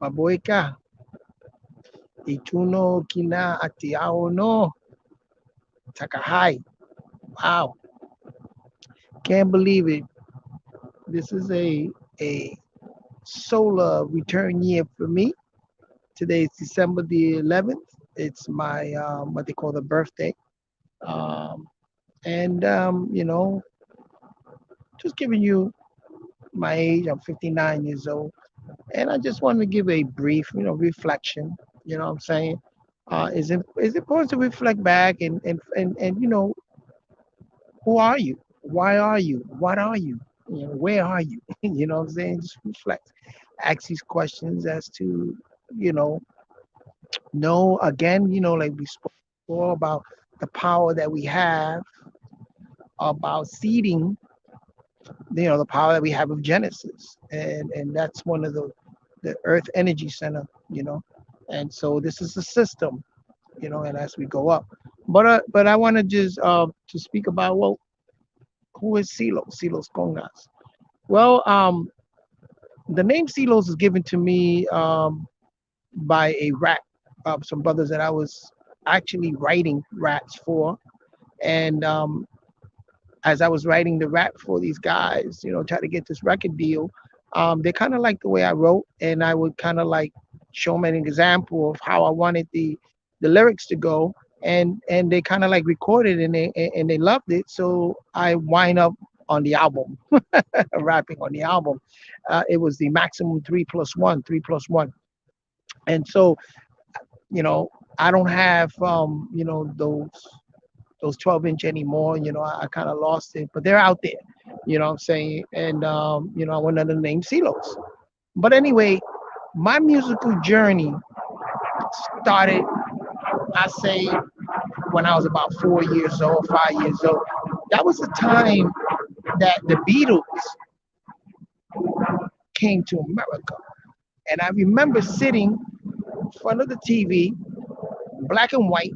Mabuhay ka. Ituno kina atiao no. Takahay. Wow. Can't believe it. This is a solar return year for me. Today is December the 11th. It's my what they call the birthday. Um, and just giving you my age. I'm 59 years old, and I just wanted to give a brief, reflection. You know what I'm saying? Is it important to reflect back and who are you? Why are you? What are you? Where are you? You know what I'm saying? Just reflect. Ask these questions as to, you know again, like we spoke before about the power that we have, about seeding, the power that we have of Genesis. And that's one of the Earth Energy Center, you know. And so this is a system, and as we go up. But I want to just to speak about, well, who is Ceelos? Ceelos Congas. Well, the name Ceelos is given to me by a rap, some brothers that I was actually writing raps for. And as I was writing the rap for these guys, try to get this record deal, they kind of liked the way I wrote, and I would kind of like show them an example of how I wanted the lyrics to go, and they kind of like recorded and they loved it. So I wind up on the album, rapping on the album. It was the maximum 3+1, 3+1, and so you know I don't have those 12-inch anymore. I kind of lost it, but they're out there. You know what I'm saying? And I went under the name Ceelos. But anyway, my musical journey started, I say, when I was about 4 years old, 5 years old. That was the time that the Beatles came to America. And I remember sitting in front of the TV, black and white,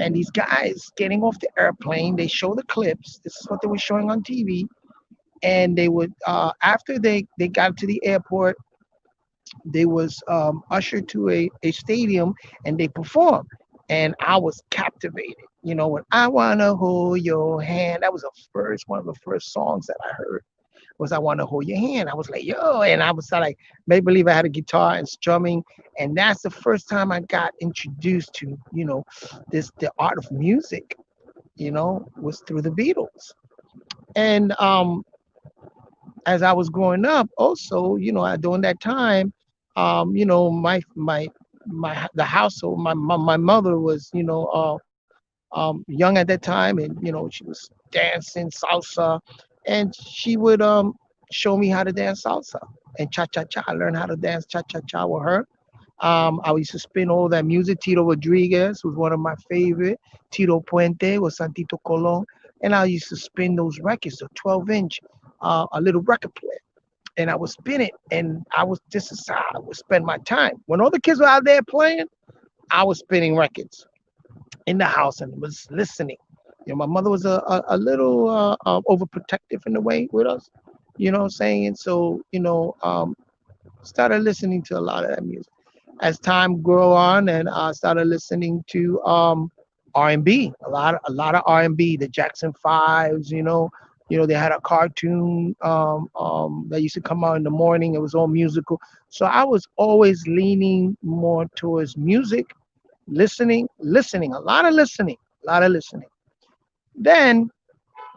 and these guys getting off the airplane. They show the clips. This is what they were showing on TV. And they would, after they got to the airport, they was ushered to a stadium, and they performed. And I was captivated. When I wanna hold your hand, that was the first one of the first songs that I heard, was I wanna hold your hand. I was like, yo, and I was like, make believe I had a guitar and strumming. And that's the first time I got introduced to, the art of music, was through the Beatles. And as I was growing up, also, during that time, my the household, my mother was, young at that time, and she was dancing salsa, and she would show me how to dance salsa and cha cha cha. I learned how to dance cha cha cha with her. I used to spin all that music. Tito Rodriguez was one of my favorite. Tito Puente was Santito Colon. And I used to spin those records, a 12-inch, a little record player. And I would spin it, and this is how I would spend my time. When all the kids were out there playing, I was spinning records in the house and was listening. My mother was a little overprotective in a way with us, what I'm saying? And so, started listening to a lot of that music. As time grew on, and I started listening to R&B, a lot of R&B, the Jackson Fives. They had a cartoon that used to come out in the morning. It was all musical. So I was always leaning more towards music, listening, a lot of listening. Then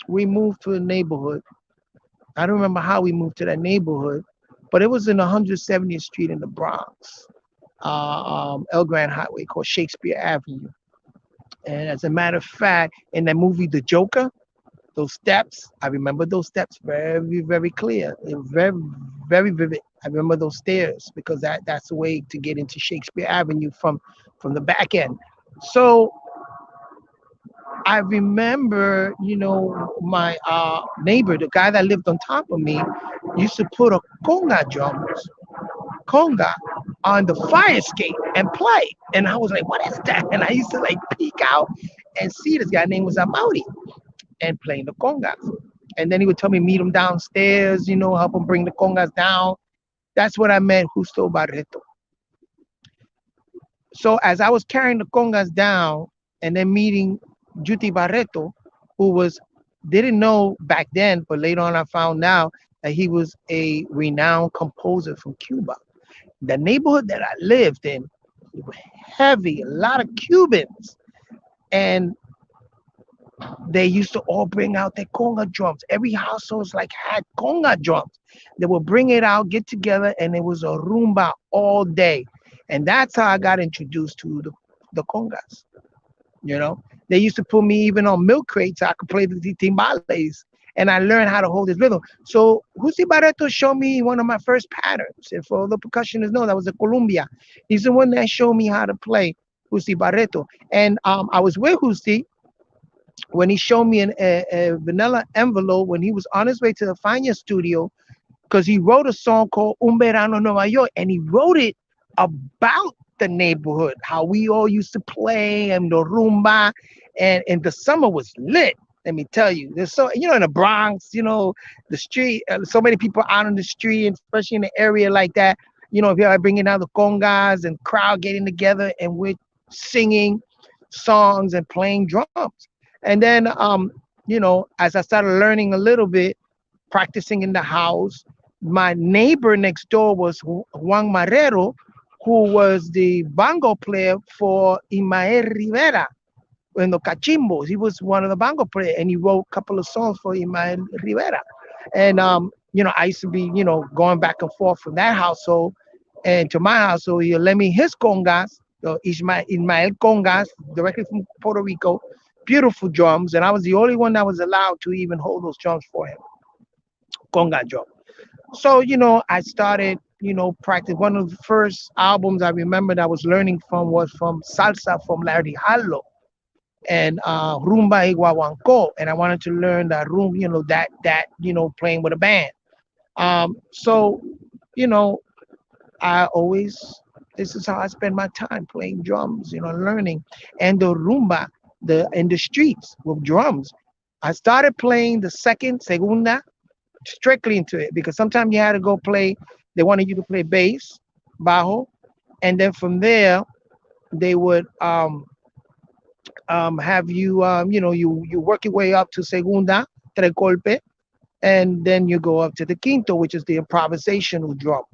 we moved to a neighborhood. I don't remember how we moved to that neighborhood, but it was in 170th Street in the Bronx, El Grand Highway, called Shakespeare Avenue. And as a matter of fact, in that movie, The Joker, those steps, I remember those steps very, very clear. They were very, very vivid. I remember those stairs because that's the way to get into Shakespeare Avenue from the back end. So I remember, my neighbor, the guy that lived on top of me, used to put a conga on the fire escape and play. And I was like, what is that? And I used to like peek out and see this guy name was Amaury and playing the congas. And then he would tell me meet him downstairs, help him bring the congas down. That's what I met Justo Barreto. So as I was carrying the congas down and then meeting Juti Barreto, who was didn't know back then, but later on I found out that he was a renowned composer from Cuba. The neighborhood that I lived in, heavy, a lot of Cubans, and they used to all bring out their conga drums. Every household like had conga drums. They would bring it out, get together, and it was a rumba all day. And that's how I got introduced to the congas. You know, they used to put me even on milk crates so I could play the timbales, and I learned how to hold this rhythm. So Jose Barreto showed me one of my first patterns, and for the percussionists know that was the Columbia. He's the one that showed me how to play Jose Barreto, and I was with Jose when he showed me a vanilla envelope when he was on his way to the Fania studio because he wrote a song called Un Verano en Nueva York, and he wrote it about the neighborhood, how we all used to play and the rumba, and the summer was lit. Let me tell you, there's so in the Bronx, the street, so many people out on the street, and especially in an area like that. If you're bringing out the congas and crowd getting together, and we're singing songs and playing drums, and then as I started learning a little bit, practicing in the house. My neighbor next door was Juan Marrero, who was the bongo player for Ismael Rivera in the Cachimbos. He was one of the bongo players, and he wrote a couple of songs for Ismael Rivera. And I used to be, going back and forth from that household and to my household. He let me his congas, Ismael congas, directly from Puerto Rico. Beautiful drums, and I was the only one that was allowed to even hold those drums for him, conga drum. So, I started, practice. One of the first albums I remember that I was learning from was from Salsa from Larry Harlow and Rumba Iguaguanco. And I wanted to learn that room, playing with a band. So, you know, I always, this is how I spend my time playing drums, learning. And the rumba, in the streets with drums. I started playing the segunda, strictly into it because sometimes you had to go play. They wanted you to play bass, bajo, and then from there they would have you you work your way up to segunda, tres golpe, and then you go up to the quinto, which is the improvisational drum.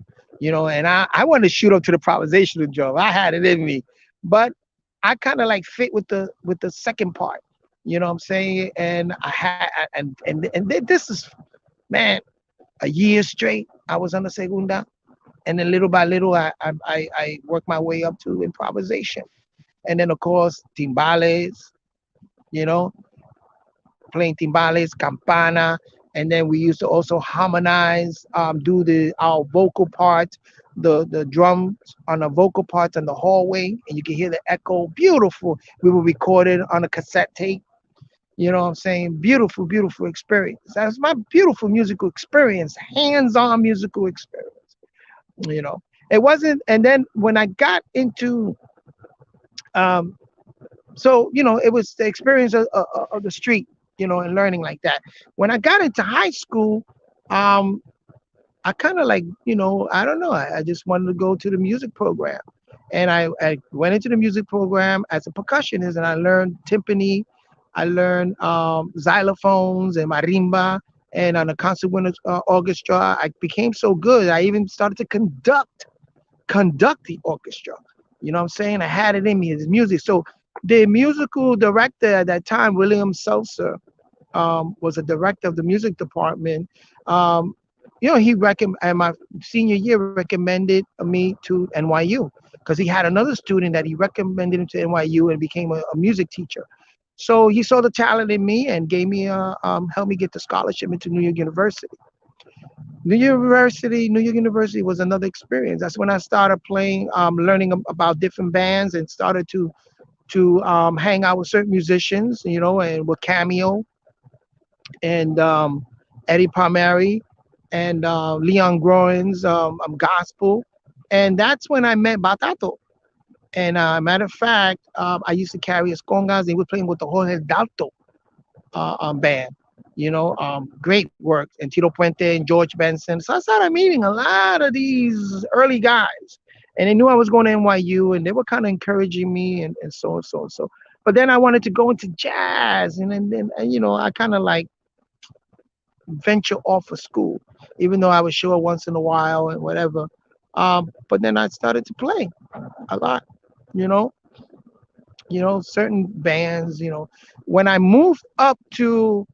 And I wanted to shoot up to the improvisational drum. I had it in me, but I kind of like fit with the second part. You know what I'm saying? And I had this is, man, a year straight, I was on the segunda, and then little by little, I worked my way up to improvisation, and then of course timbales, you know, playing timbales, campana, and then we used to also harmonize, do our vocal parts, the drums on the vocal parts in the hallway, and you can hear the echo. Beautiful. We would record it on a cassette tape. You know what I'm saying? Beautiful, beautiful experience. That's my beautiful musical experience, hands-on musical experience. You know, it wasn't. And then when I got into, um, it was the experience of the street, and learning like that. When I got into high school, um, I kind of like, I don't know. I just wanted to go to the music program. And I went into the music program as a percussionist, and I learned timpani. I learned xylophones and marimba. And on the concert winter orchestra, I became so good. I even started to conduct the orchestra. You know what I'm saying? I had it in me, his music. So the musical director at that time, William Seltzer, was a director of the music department. Um, he and my senior year recommended me to NYU because he had another student that he recommended him to NYU and became a music teacher. So he saw the talent in me and gave me helped me get the scholarship into New York University. New York University was another experience. That's when I started playing, learning about different bands, and started to hang out with certain musicians, and with Cameo and Eddie Palmieri and Leon Groins, gospel. And that's when I met Batato. And matter of fact, I used to carry his congas. They were playing with the Jorge Dalto band. Great work. And Tito Puente and George Benson. So I started meeting a lot of these early guys. and they knew I was going to NYU, and they were kind of encouraging me, and so and so and so. But then I wanted to go into jazz, and then and, I kind of like venture off of school, even though I was sure once in a while and whatever. But then I started to play a lot, you know, certain bands, When I moved up to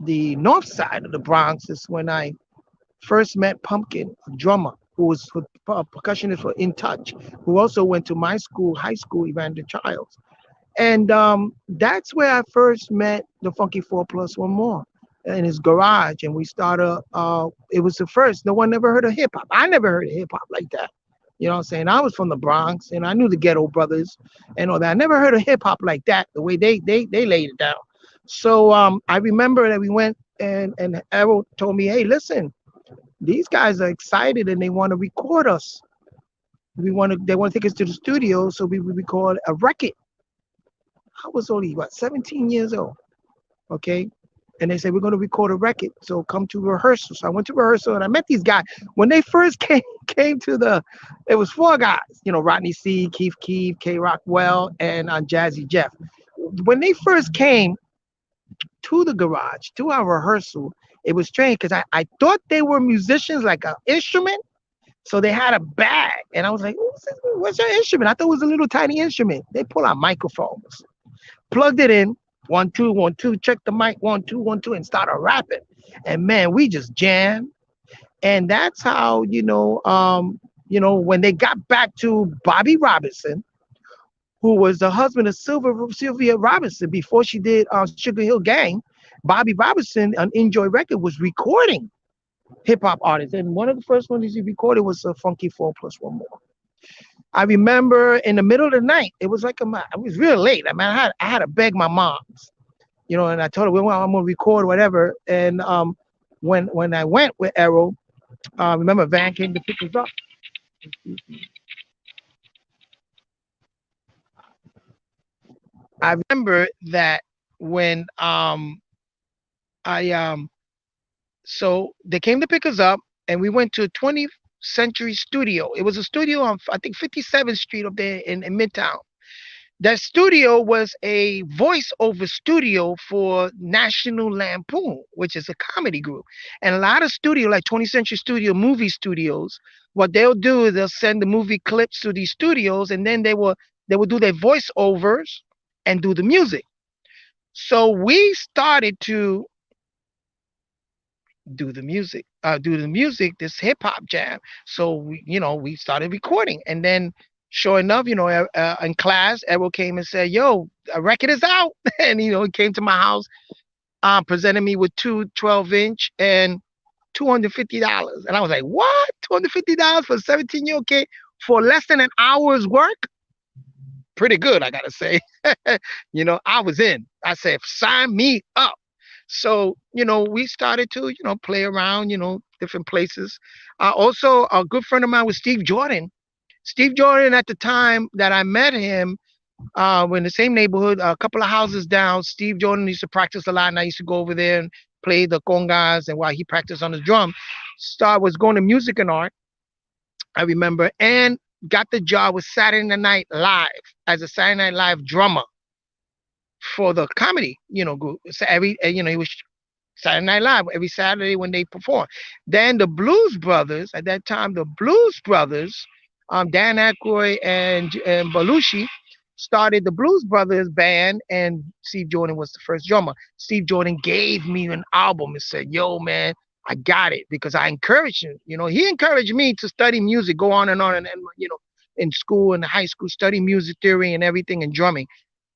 the north side of the Bronx is when I first met Pumpkin, a drummer who was a percussionist for In Touch, who also went to my school, high school, Evander Childs. And that's where I first met the Funky Four Plus One More in his garage. And we started, it was the first. No one never heard of hip hop. I never heard of hip hop like that. You know what I'm saying? I was from the Bronx and I knew the Ghetto Brothers and all that. I never heard of hip hop like that, the way they laid it down. So I remember that we went and Errol told me, hey, listen, these guys are excited and they want to record us. They want to take us to the studio so we record a record. I was only what 17 years old. Okay. And they said, we're going to record a record. So come to rehearsal. So I went to rehearsal and I met these guys. When they first came to it was four guys, Rodney C, Keith Keith, K Rockwell, and Jazzy Jeff. When they first came to the garage, to our rehearsal, it was strange because I thought they were musicians, like an instrument. So they had a bag. And I was like, what's your instrument? I thought it was a little tiny instrument. They pull out microphones, plugged it in, 1 2 1 2, check the mic, 1 2 1 2, and started rapping. And man, we just jammed. And that's how when they got back to Bobby Robinson, who was the husband of Sylvia Robinson before she did Sugar Hill Gang. Bobby Robinson on Enjoy Record was recording hip hop artists, and one of the first ones he recorded was a Funky Four Plus One More. I remember in the middle of the night, it was like it was real late. I mean, I had to beg my mom, and I told her, well, I'm gonna record whatever. And when I went with Errol, remember Van came to pick us up. I remember that when I so they came to pick us up, and we went to 20th Century Studio. It was a studio on I think 57th Street up there in Midtown. That studio was a voiceover studio for National Lampoon, which is a comedy group. And a lot of studio, like 20th Century Studio, movie studios, what they'll do is they'll send the movie clips to these studios, and then they will do their voiceovers and do the music. So we started to do the music, this hip hop jam. So we started recording, and then sure enough, in class, Errol came and said, "Yo, a record is out," and he came to my house, presented me with two 12-inch and $250, and I was like, "What? $250 for a 17-year-old kid for less than an hour's work?" Pretty good, I gotta say. I was in. I said, "Sign me up." So, we started to, play around, different places. Also, a good friend of mine was Steve Jordan. Steve Jordan, at the time that I met him, we're in the same neighborhood, a couple of houses down. Steve Jordan used to practice a lot, and I used to go over there and play the congas, and while he practiced on his drum. Star was going to music and art, I remember, and got the job with Saturday Night Live as a Saturday Night Live drummer for the comedy, group. So he was Saturday Night Live every Saturday when they perform. Then the Blues Brothers, at that time, the Blues Brothers, Dan Aykroyd and Belushi, started the Blues Brothers band, and Steve Jordan was the first drummer. Steve Jordan gave me an album and said, "Yo, man, I got it," because I encouraged him. He encouraged me to study music, go on and in school and high school, study music theory and everything and drumming.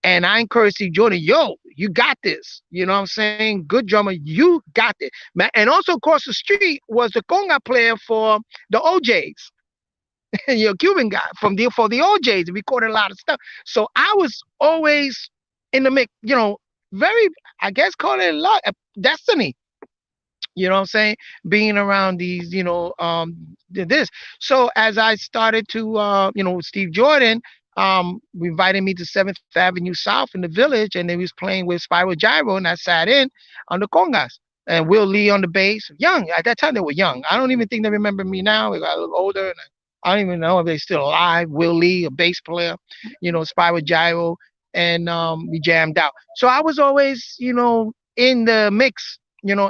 And I encourage Steve Jordan, yo, you got this. You know what I'm saying? Good drummer, you got it. Man, and also across the street was the conga player for the OJs, Cuban guy for the OJs. Recorded a lot of stuff. So I was always in the mix, very, I guess, call it a lot, destiny. You know what I'm saying? Being around these, this. So as I started to, Steve Jordan, invited me to 7th Avenue South in the Village, and they was playing with Spiral Gyro, and I sat in on the congas. And Will Lee on the bass. Young. At that time, they were young. I don't even think they remember me now. I got a little older. I don't even know if they're still alive. Will Lee, a bass player, Spyro Gyro, and we jammed out. So I was always, in the mix,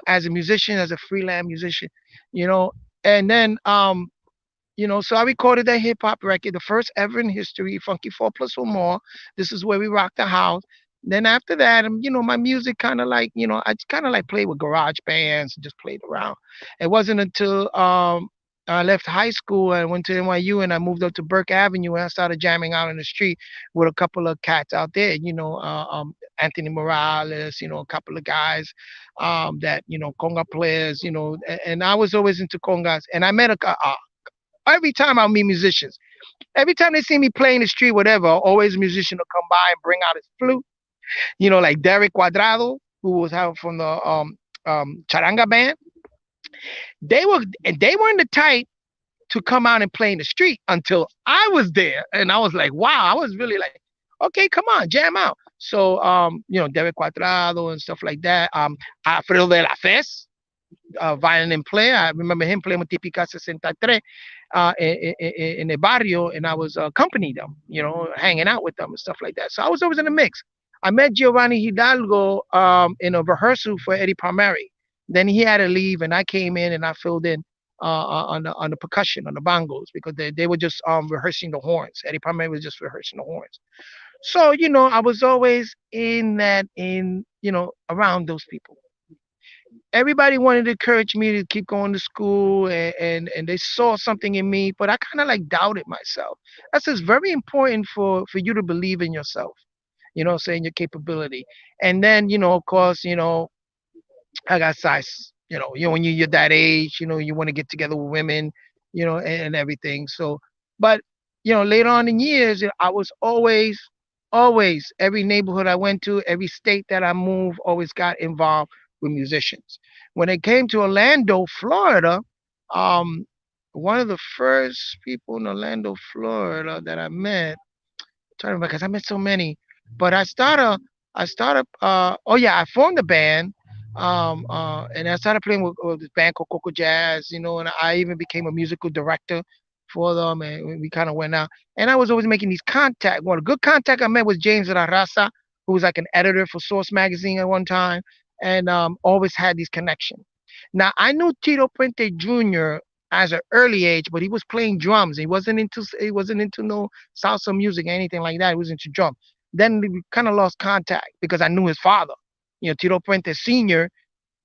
as a musician, as a freelance musician, you know, and then so I recorded that hip hop record, the first ever in history, Funky Four Plus or More. This is where we rocked the house. Then after that, my music kind of like, I kind of like played with garage bands and just played around. It wasn't until I left high school and went to NYU and I moved up to Burke Avenue and I started jamming out in the street with a couple of cats out there, Anthony Morales, a couple of guys that, conga players, and I was always into congas. And I met every time I meet musicians, every time they see me play in the street, whatever, always a musician will come by and bring out his flute. Like Derek Cuadrado, who was out from the Charanga band. They weren't the type to come out and play in the street until I was there, and I was like, wow, I was really like, okay, come on, jam out. So Derek Cuadrado and stuff like that. Alfredo de la Fez, violin player. I remember him playing with Típica 63 in the barrio, and I was accompanying them, hanging out with them and stuff like that. So I was always in the mix. I met Giovanni Hidalgo in a rehearsal for Eddie Palmieri. Then he had to leave, and I came in and I filled in on the percussion, on the bongos, because they were just rehearsing the horns. Eddie Palmieri was just rehearsing the horns. So I was always around those people. Everybody wanted to encourage me to keep going to school, and they saw something in me, but I kind of like doubted myself. That's just very important for you to believe in yourself, saying your capability. And then, of course, I got size. When you're that age, you want to get together with women, and everything. So, but later on in years, I was always every neighborhood I went to, every state that I moved, always got involved with musicians. When it came to Orlando, Florida, um, one of the first people in Orlando, Florida that I met, trying to remember because I met so many. But oh yeah, I formed a band. And I started playing with this band called Coco Jazz, and I even became a musical director for them, and we kind of went out. And I was always making these contacts. One a good contact I met was James Raza, who was like an editor for Source magazine at one time, and always had these connections. Now I knew Tito Puente Jr. as an early age, but he was playing drums. He wasn't into no salsa music or anything like that. He was into drum. Then we kind of lost contact because I knew his father, Tito Puente Sr.,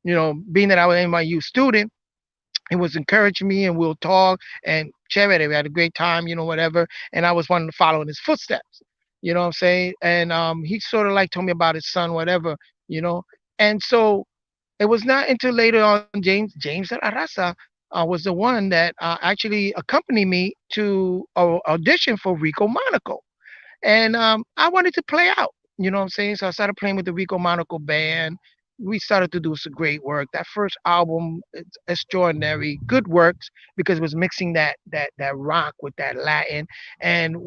being that I was an NYU student, he was encouraging me and we'll talk and chévere. We had a great time, whatever. And I was wanting to follow in his footsteps, you know what I'm saying? And he sort of like told me about his son, whatever, you know. And so it was not until later on James Arraza was the one that actually accompanied me to audition for Rico Monaco. And I wanted to play out. You know what I'm saying? So I started playing with the Rico Monaco band. We started to do some great work. That first album, it's extraordinary, good works because it was mixing that rock with that Latin, and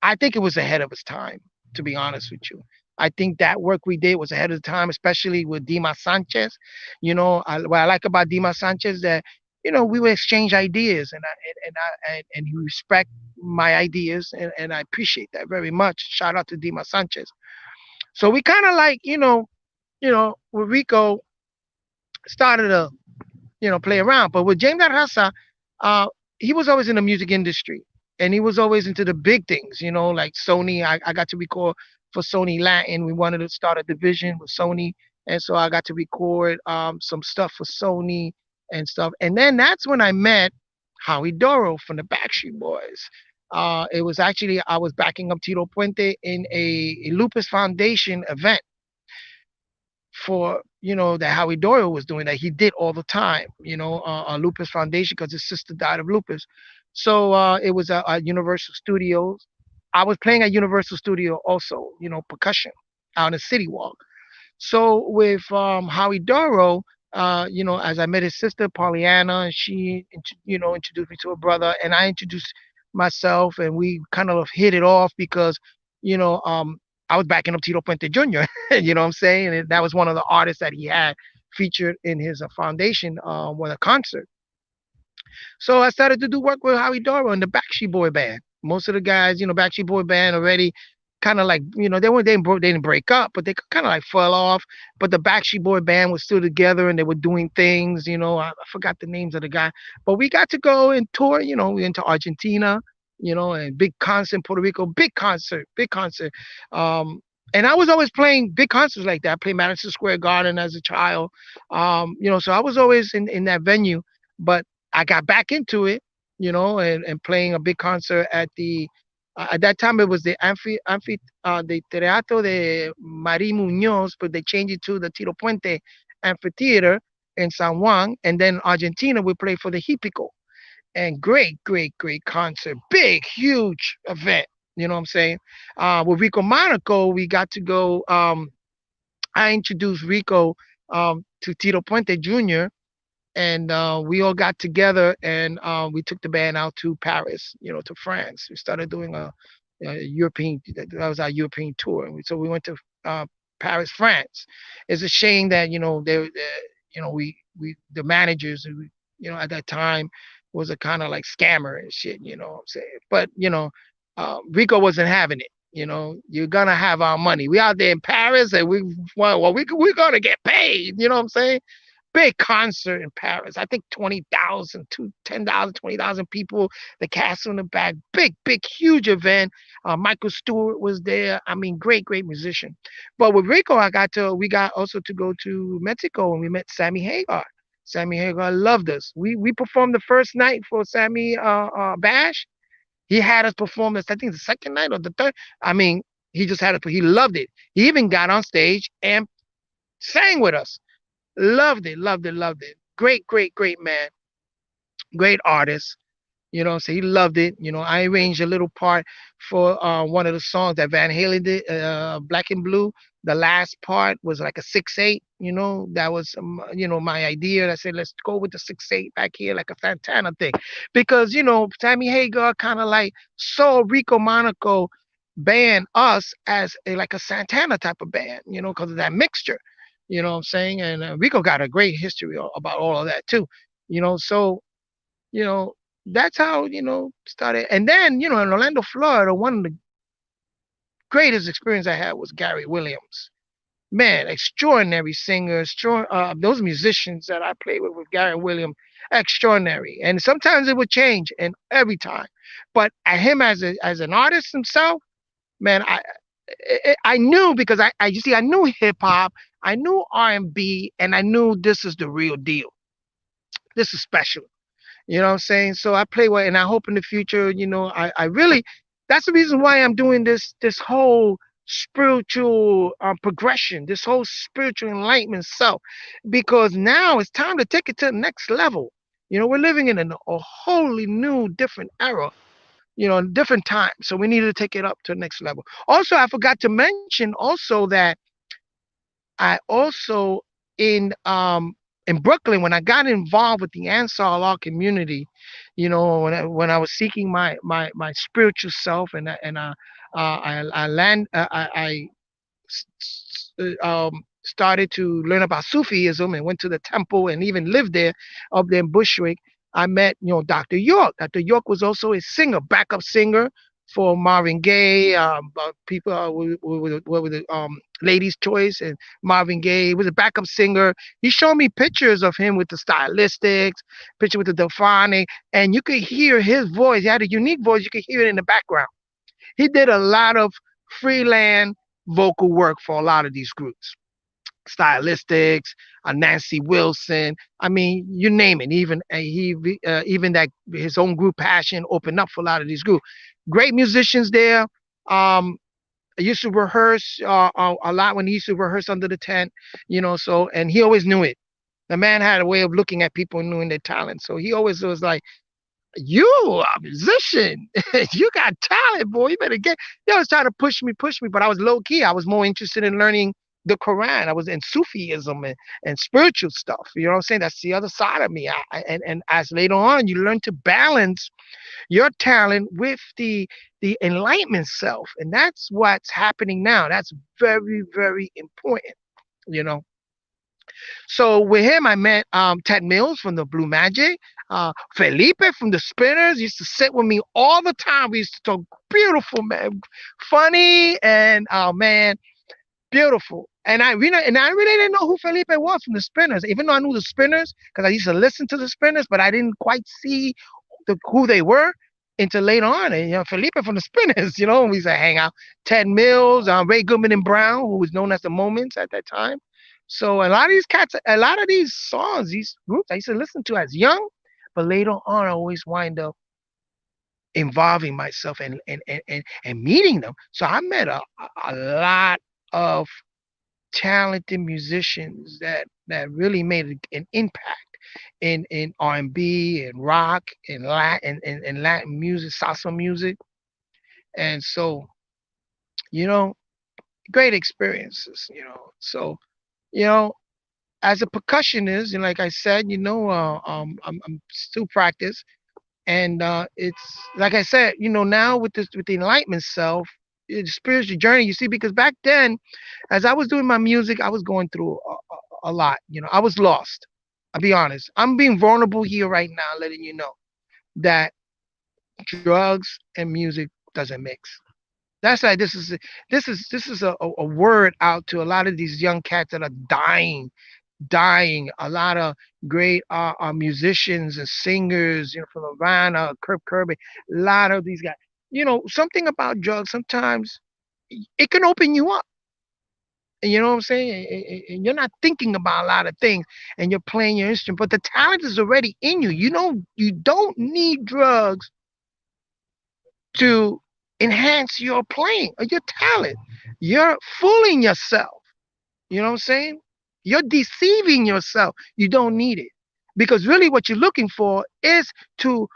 I think it was ahead of its time. To be honest with you, I think that work we did was ahead of the time, especially with Dima Sanchez. What I like about Dima Sanchez that we would exchange ideas, and he respect my ideas, and I appreciate that very much. Shout out to Dima Sanchez. So we kind of like, with Rico started to, play around. But with James Arrasa, uh, he was always in the music industry and he was always into the big things, like Sony. I got to record for Sony Latin. We wanted to start a division with Sony. And so I got to record some stuff for Sony and stuff. And then that's when I met Howie Doro from the Backstreet Boys. It was actually, I was backing up Tito Puente in a Lupus Foundation event for that Howie Doyle was doing that he did all the time, on Lupus Foundation because his sister died of lupus. So it was at Universal Studios. I was playing at Universal Studio also, percussion out in City Walk. So with Howie Doro, as I met his sister Pollyanna, and she, introduced me to her brother, and I introduced myself, and we kind of hit it off because, you know, um, I was backing up Tito Puente Jr. You know what I'm saying? And that was one of the artists that he had featured in his foundation with a concert. So I started to do work with Howie Doro and the Backstreet Boy band. Most of the guys, Backstreet Boy band already kind of like, they didn't break up, but they kind of like fell off. But the Backstreet Boy band was still together and they were doing things. I forgot the names of the guy, but we got to go and tour. We went to Argentina. And big concert in Puerto Rico, big concert, big concert. Um, and I was always playing big concerts like that. I played Madison Square Garden as a child. So I was always in that venue. But I got back into it, and playing a big concert at that time it was the Teatro de Marie Munoz, but they changed it to the Tiro Puente Amphitheater in San Juan, and then Argentina we played for the Hipico, and great, great, great concert, big, huge event. You know what I'm saying? With Rico Monaco, we got to go. I introduced Rico to Tito Puente Jr., and we all got together and we took the band out to Paris, to France. We started doing a European. That was our European tour. So we went to uh, Paris, France. It's a shame that we the managers, at that time was a kind of like scammer and shit. You know what I'm saying? But Rico wasn't having it. You're gonna have our money. We out there in Paris, and we're gonna get paid. You know what I'm saying? Big concert in Paris. I think 20,000 to 10,000, 20,000 people. The castle in the back. Big, big, huge event. Michael Stewart was there. I mean, great, great musician. But with Rico, we got also to go to Mexico and we met Sammy Hagar. Sammy Hagar loved us. We performed the first night for Sammy Bash. He had us perform this, I think the second night or the third. I mean, he just had it. He loved it. He even got on stage and sang with us. Loved it, loved it, loved it. Great, great, great man. Great artist. So he loved it. I arranged a little part for one of the songs that Van Halen did, Black and Blue. The last part was like a 6/8. That was my idea. I said let's go with the 6/8 back here, like a Santana thing, because Sammy Hagar kind of like saw Rico Monaco band us as like a Santana type of band, because of that mixture. You know what I'm saying? And Rico got a great history about all of that too. So you know, that's how, started. And then, in Orlando, Florida, one of the greatest experience I had was Gary Williams. Man, extraordinary singer, those musicians that I played with Gary Williams, extraordinary. And sometimes it would change, and every time. But him as an artist himself, man, I knew because you see, I knew hip hop, I knew R&B, and I knew this is the real deal. This is special. You know what I'm saying? So I play well, and I hope in the future, I really, that's the reason why I'm doing this whole spiritual progression, this whole spiritual enlightenment self, because now it's time to take it to the next level. We're living in a wholly new, different era, different time. So we need to take it up to the next level. Also, I forgot to mention also that I also in Brooklyn, when I got involved with the Ansar Allah community, when I was seeking my spiritual self, I started to learn about Sufism and went to the temple and even lived there up there in Bushwick. I met, Dr. York. Dr. York was also a singer, backup singer for Marvin Gaye, people with the Ladies' Choice and Marvin Gaye. He was a backup singer. He showed me pictures of him with the stylistics, picture with the Delphonic, and you could hear his voice. He had a unique voice. You could hear it in the background. He did a lot of freelance vocal work for a lot of these groups, stylistics, Nancy Wilson. I mean, you name it. Even that his own group Passion opened up for a lot of these groups. Great musicians there. I used to rehearse a lot when he used to rehearse under the tent, So and he always knew it. The man had a way of looking at people and knowing their talent. So he always was like, you a musician. You got talent, boy. You better get. He always trying to push me, but I was low key. I was more interested in learning the Quran. I was in Sufism and spiritual stuff. You know what I'm saying? That's the other side of me. And as later on, you learn to balance your talent with the enlightenment self, and that's what's happening now. That's very, very important. You know. So with him, I met Ted Mills from the Blue Magic, Felipe from the Spinners used to sit with me all the time. We used to talk beautiful, man, funny, and man, beautiful. And I really didn't know who Felipe was from the Spinners, even though I knew the Spinners because I used to listen to the Spinners, but I didn't quite see who they were until later on. And Felipe from the Spinners, we used to hang out. Ted Mills, Ray Goodman and Brown, who was known as the Moments at that time. So a lot of these cats, a lot of these songs, these groups I used to listen to as young, but later on I always wind up involving myself and meeting them. So I met a lot of talented musicians that really made an impact in R&B and rock and Latin music, salsa music, and so you know, great experiences. So you know, as a percussionist, and like I said, I'm still practice, and it's like I said, now with the enlightenment self. The spiritual journey, you see, because back then, as I was doing my music, I was going through a lot. I was lost. I'll be honest. I'm being vulnerable here right now, letting you know that drugs and music doesn't mix. That's why this is a word out to a lot of these young cats that are dying. A lot of great musicians and singers, from around Kurt Kirby, a lot of these guys. Something about drugs sometimes it can open you up. And you know what I'm saying? And you're not thinking about a lot of things, and you're playing your instrument, but the talent is already in you. You don't need drugs to enhance your playing or your talent. You're fooling yourself. You know what I'm saying? You're deceiving yourself. You don't need it. Because really what you're looking for is to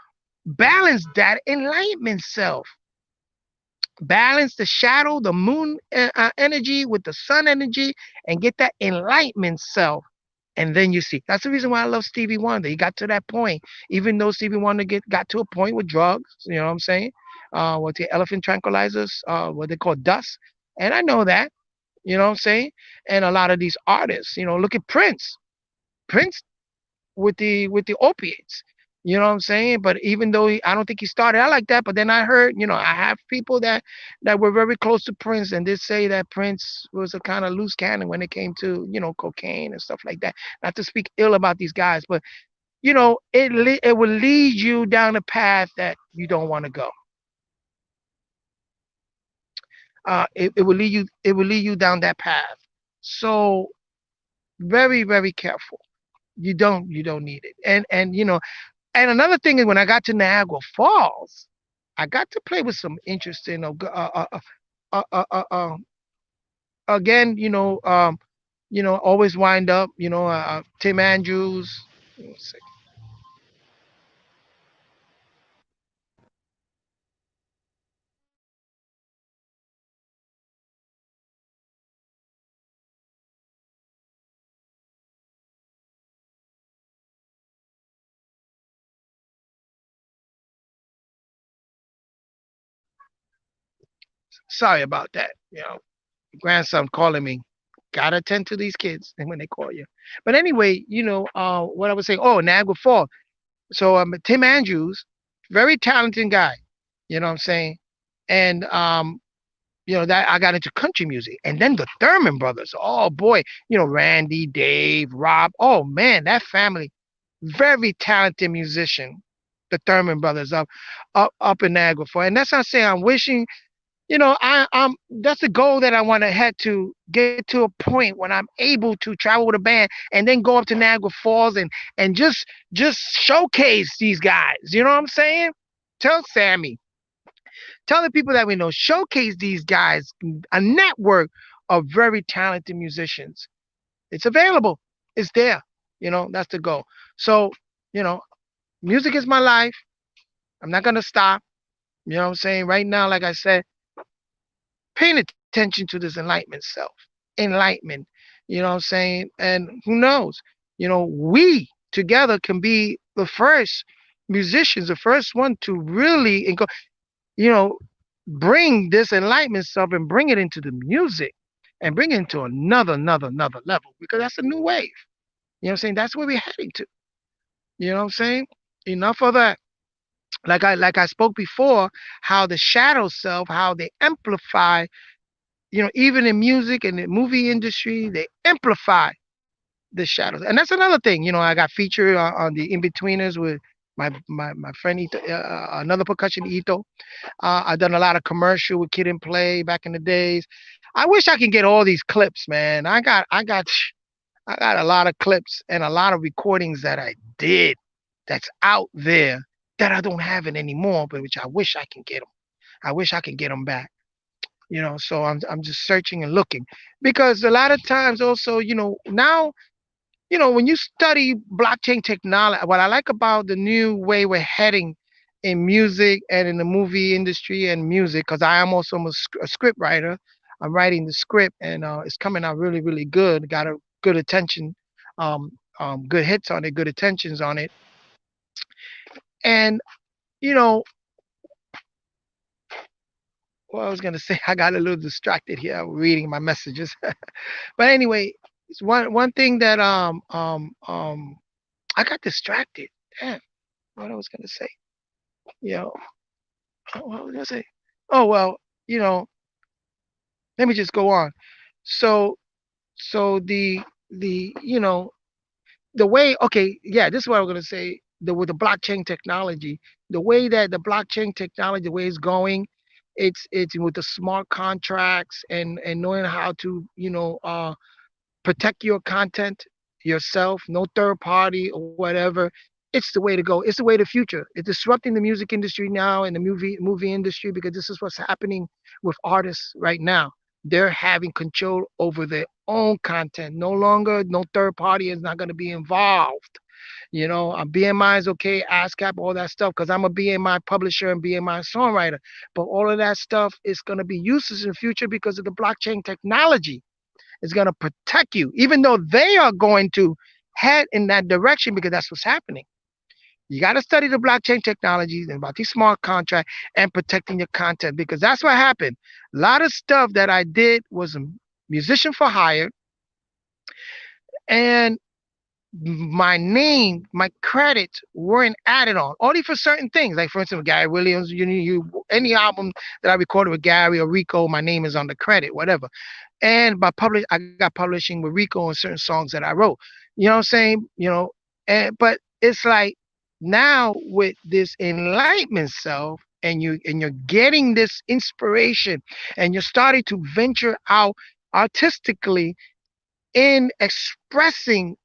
balance that enlightenment self. Balance the shadow, the moon energy with the sun energy, and get that enlightenment self. And then you see. That's the reason why I love Stevie Wonder. He got to that point, even though Stevie Wonder got to a point with drugs. You know what I'm saying? What the elephant tranquilizers, what they call dust. And I know that. You know what I'm saying? And a lot of these artists, look at Prince. Prince with the opiates. You know what I'm saying? But even though I don't think he started out like that, but then I heard, I have people that were very close to Prince, and they say that Prince was a kind of loose cannon when it came to, cocaine and stuff like that. Not to speak ill about these guys, but it will lead you down a path that you don't want to go. It will lead you down that path. So very, very careful. You don't need it. And another thing is when I got to Niagara Falls, I got to play with some interesting. Again, always wind up. Tim Andrews. Sorry about that. Grandson calling me. Gotta attend to these kids when they call you. But anyway, what I was saying. Oh, Niagara Falls. So Tim Andrews, very talented guy. You know what I'm saying? And that I got into country music, and then the Thurman brothers. Oh boy, Randy, Dave, Rob. Oh man, that family, very talented musician. The Thurman brothers up in Niagara Falls, and that's not saying I'm wishing. That's a goal that I want to head to get to a point when I'm able to travel with a band and then go up to Niagara Falls and just showcase these guys. You know what I'm saying? Tell Sammy, tell the people that we know, showcase these guys, a network of very talented musicians. It's available. It's there. That's the goal. So, you know, music is my life. I'm not gonna stop. You know what I'm saying? Right now, like I said, paying attention to this enlightenment self. Enlightenment. You know what I'm saying? And who knows? We together can be the first musicians, the first one to really you know, bring this enlightenment stuff and bring it into the music and bring it into another level because that's a new wave. You know what I'm saying? That's where we're heading to. You know what I'm saying? Enough of that. Like I spoke before, how the shadow self, how they amplify, even in music and the movie industry, they amplify the shadows. And that's another thing. I got featured on the In Betweeners with my friend Ito, another percussion Ito. I've done a lot of commercial with Kid and Play back in the days. I wish I can get all these clips, man. I got a lot of clips and a lot of recordings that I did that's out there that I don't have it anymore, but which I wish I can get them. I wish I can get them back. So I'm just searching and looking because a lot of times also, now, when you study blockchain technology, what I like about the new way we're heading in music and in the movie industry and music, because I am also a script writer. I'm writing the script, and it's coming out really, really good. Got a good attention, good hits on it, good attentions on it, and you know what I was gonna say. I got a little distracted here reading my messages, but anyway, it's one thing that I got distracted. Damn, what I was gonna say. You know, what was I gonna say? Oh well, you know, let me just go on. So so the way, okay, yeah, this is what I'm gonna say. With the blockchain technology, the way that the blockchain technology, the way it's going, it's with the smart contracts and knowing how to protect your content yourself, no third party or whatever. It's the way to go. It's the way of the future. It's disrupting the music industry now and the movie industry because this is what's happening with artists right now. They're having control over their own content. No longer, no third party is not going to be involved. BMI is okay, ASCAP, all that stuff, because I'm a BMI publisher and BMI songwriter. But all of that stuff is going to be useless in the future because of the blockchain technology is going to protect you, even though they are going to head in that direction because that's what's happening. You got to study the blockchain technologies and about these smart contracts and protecting your content because that's what happened. A lot of stuff that I did was a musician for hire, and my name, my credits weren't added on only for certain things. Like for instance, with Gary Williams, any album that I recorded with Gary or Rico, my name is on the credit, whatever. And I got publishing with Rico on certain songs that I wrote. You know what I'm saying? But it's like now with this enlightenment self, and you're getting this inspiration, and you're starting to venture out artistically in expressing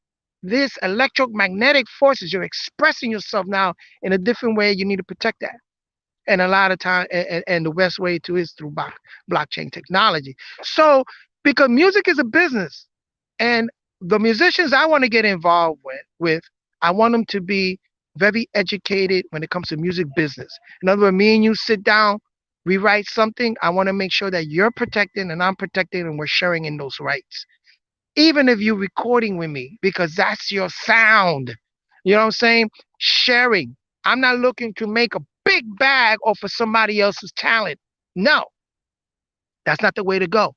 this electromagnetic forces. You're expressing yourself now in a different way. You need to protect that. And a lot of time, and the best way to is through blockchain technology. So, because music is a business, and the musicians I want to get involved with, I want them to be very educated when it comes to music business. In other words, me and you sit down, we write something. I want to make sure that you're protected and I'm protected, and we're sharing in those rights. Even if you're recording with me, because that's your sound. You know what I'm saying? Sharing. I'm not looking to make a big bag off of somebody else's talent. No, that's not the way to go.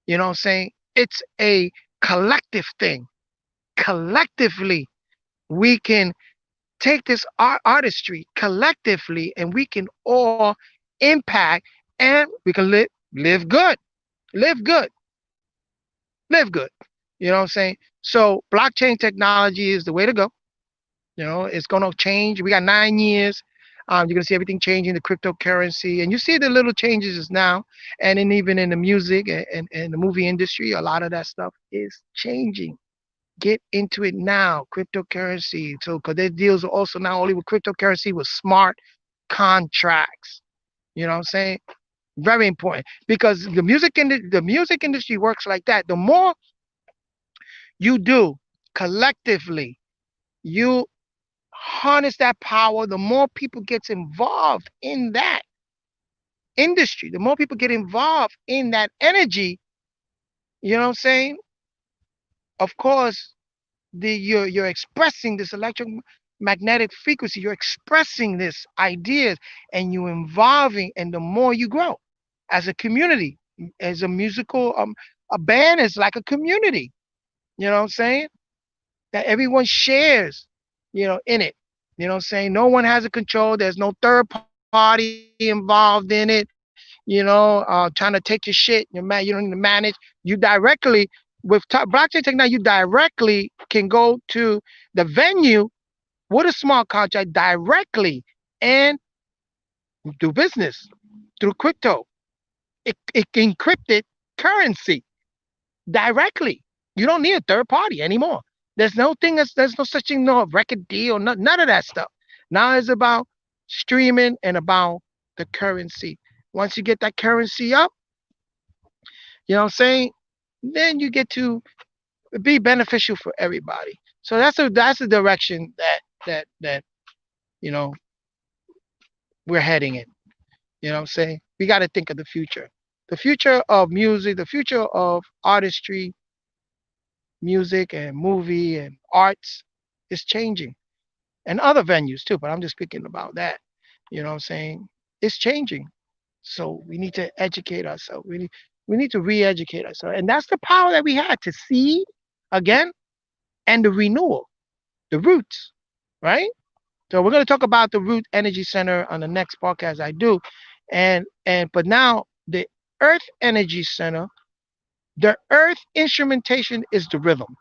You know what I'm saying? It's a collective thing. Collectively, we can take this artistry collectively, and we can all impact, and we can live good, live good, live good. You know what I'm saying? So blockchain technology is the way to go. It's going to change. We got 9 years. You're going to see everything changing, the cryptocurrency, and you see the little changes now, and then even in the music and the movie industry, a lot of that stuff is changing. Get into it now, cryptocurrency. So, because their deals are also not only with cryptocurrency, with smart contracts. You know what I'm saying? Very important because the music industry works like that. The more you do collectively, you harness that power, the more people gets involved in that industry, the more people get involved in that energy. You know what I'm saying? Of course, you're expressing this electromagnetic frequency, you're expressing this ideas, and you're involving, and the more you grow as a community, as a musical a band is like a community. You know what I'm saying? that everyone shares, in it. You know what I'm saying? No one has a control. There's no third party involved in it. Trying to take your shit. You don't need to manage. You directly with blockchain technology, you directly can go to the venue with a smart contract directly and do business through crypto. It encrypted currency directly. You don't need a third party anymore. There's no such thing, no record deal, none of that stuff. Now it's about streaming and about the currency. Once you get that currency up, you know what I'm saying? Then you get to be beneficial for everybody. So that's the direction that you know we're heading in. You know what I'm saying? We got to think of the future. The future of music, the future of artistry, music and movie and arts is changing. And other venues too, but I'm just speaking about that. You know what I'm saying? It's changing. So we need to educate ourselves. We need to re-educate ourselves. And that's the power that we had to see again and the renewal, the roots, right? So we're going to talk about the Root Energy Center on the next podcast I do. But now the Earth Energy Center, the Earth instrumentation is the rhythm,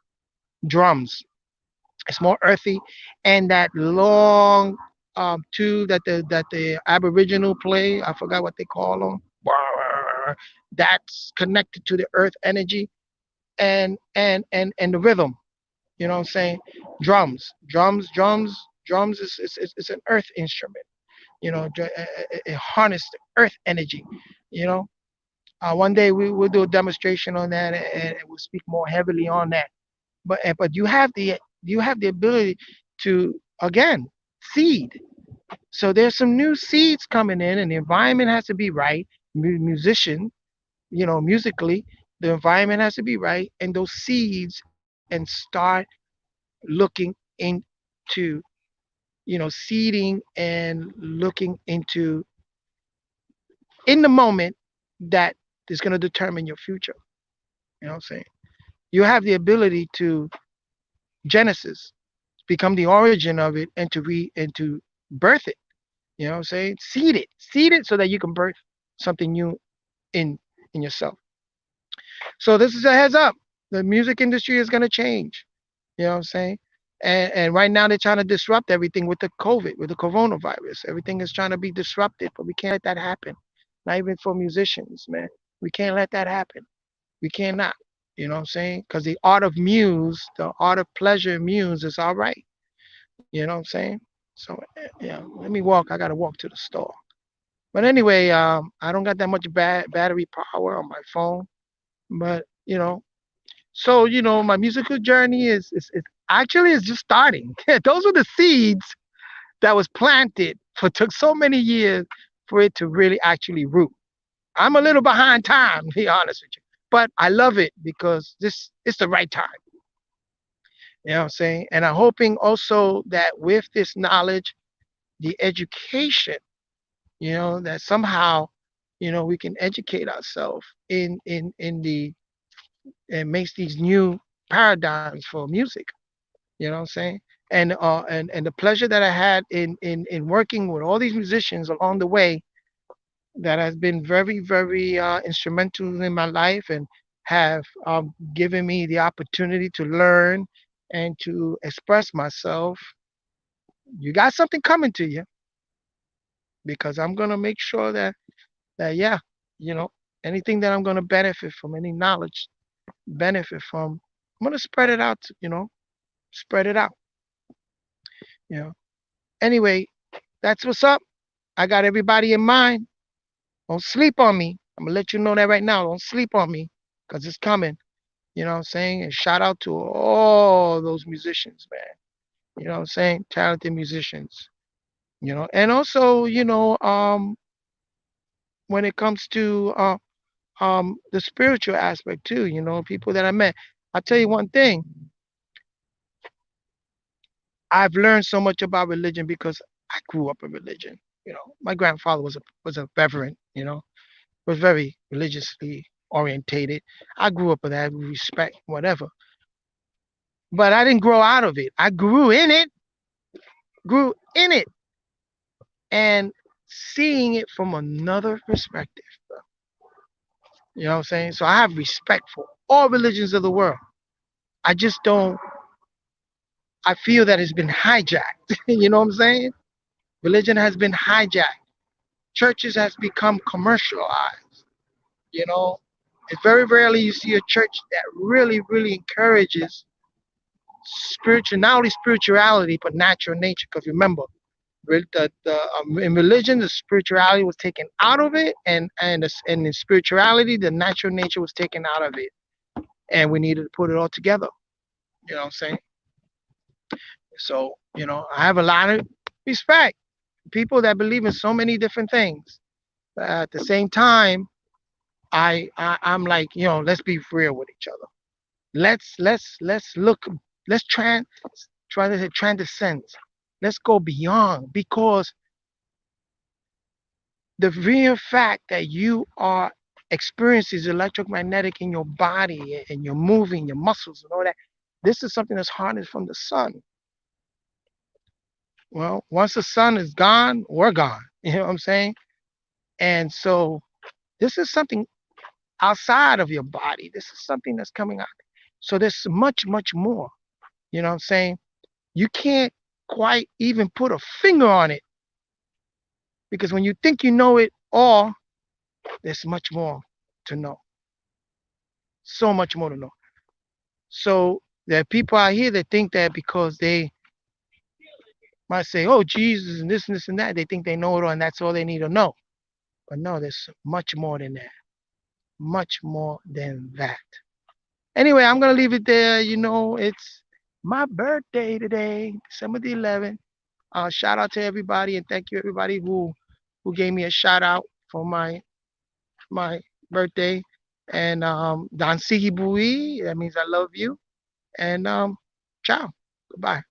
drums. It's more earthy, and that long tube that the Aboriginal play. I forgot what they call them. That's connected to the Earth energy and the rhythm. You know what I'm saying? Drums is an earth instrument. It harnesses the earth energy. You know, one day we will do a demonstration on that, and we'll speak more heavily on that. But you have the ability to again seed. So there's some new seeds coming in, and the environment has to be right. Musician, musically, the environment has to be right, and those seeds and start looking into seeding and looking into in the moment that is going to determine your future. You know what I'm saying? You have the ability to Genesis, become the origin of it, and to birth it. You know what I'm saying? Seed it so that you can birth something new in in yourself. So this is a heads up. The music industry is going to change. You know what I'm saying? And right now they're trying to disrupt everything with the COVID, with the coronavirus. Everything is trying to be disrupted, but we can't let that happen. Not even for musicians, man. We can't let that happen. We cannot. You know what I'm saying? Because the art of muse, the art of pleasure muse is all right. You know what I'm saying? So yeah, let me walk. I gotta walk to the store. But anyway, I don't got that much battery power on my phone. But so my musical journey is actually is just starting. Those were the seeds that was planted for took so many years for it to really actually root. I'm a little behind time, to be honest with you, but I love it because this is the right time. You know what I'm saying? And I'm hoping also that with this knowledge, the education, that somehow, we can educate ourselves in the and makes these new paradigms for music. You know what I'm saying? And the pleasure that I had in working with all these musicians along the way that has been very very instrumental in my life and have given me the opportunity to learn and to express myself. You got something coming to you because I'm gonna make sure that yeah, you know, anything that I'm gonna benefit from, any knowledge benefit from, I'm gonna spread it out. Spread it out. You know. Anyway, that's what's up. I got everybody in mind. Don't sleep on me. I'm gonna let you know that right now. Don't sleep on me, cause it's coming. You know what I'm saying? And shout out to all those musicians, man. You know what I'm saying? Talented musicians. And also, when it comes to the spiritual aspect too, people that I met. I'll tell you one thing. I've learned so much about religion because I grew up in religion. My grandfather was a reverend. Was very religiously orientated. I grew up with that respect, whatever. but I didn't grow out of it. I grew in it, and seeing it from another perspective. You know what I'm saying? So I have respect for all religions of the world. I just don't. I feel that it's been hijacked. You know what I'm saying? Religion has been hijacked. Churches has become commercialized. You know, it's very rarely you see a church that really, really encourages spiritual, not only spirituality but natural nature. Because remember, in religion, the spirituality was taken out of it, and in spirituality, the natural nature was taken out of it, and we needed to put it all together. You know what I'm saying? So, I have a lot of respect for people that believe in so many different things. But at the same time, I'm like, let's be real with each other. Let's look. Let's try to transcend. Let's go beyond, because the real fact that you are experiencing electromagnetic in your body, and you're moving your muscles and all that. This is something that's harnessed from the sun. Well, once the sun is gone, we're gone. You know what I'm saying? And so this is something outside of your body. This is something that's coming out. So there's much, much more. You know what I'm saying? You can't quite even put a finger on it, because when you think you know it all, there's much more to know. So much more to know. So there are people out here that think that because they might say, oh, Jesus, and this, and that, they think they know it all, and that's all they need to know. But no, there's much more than that. Much more than that. Anyway, I'm going to leave it there. It's my birthday today, December the 11th. Shout out to everybody, and thank you everybody who gave me a shout out for my birthday. And Dansigi Bui, that means I love you. And ciao. Goodbye.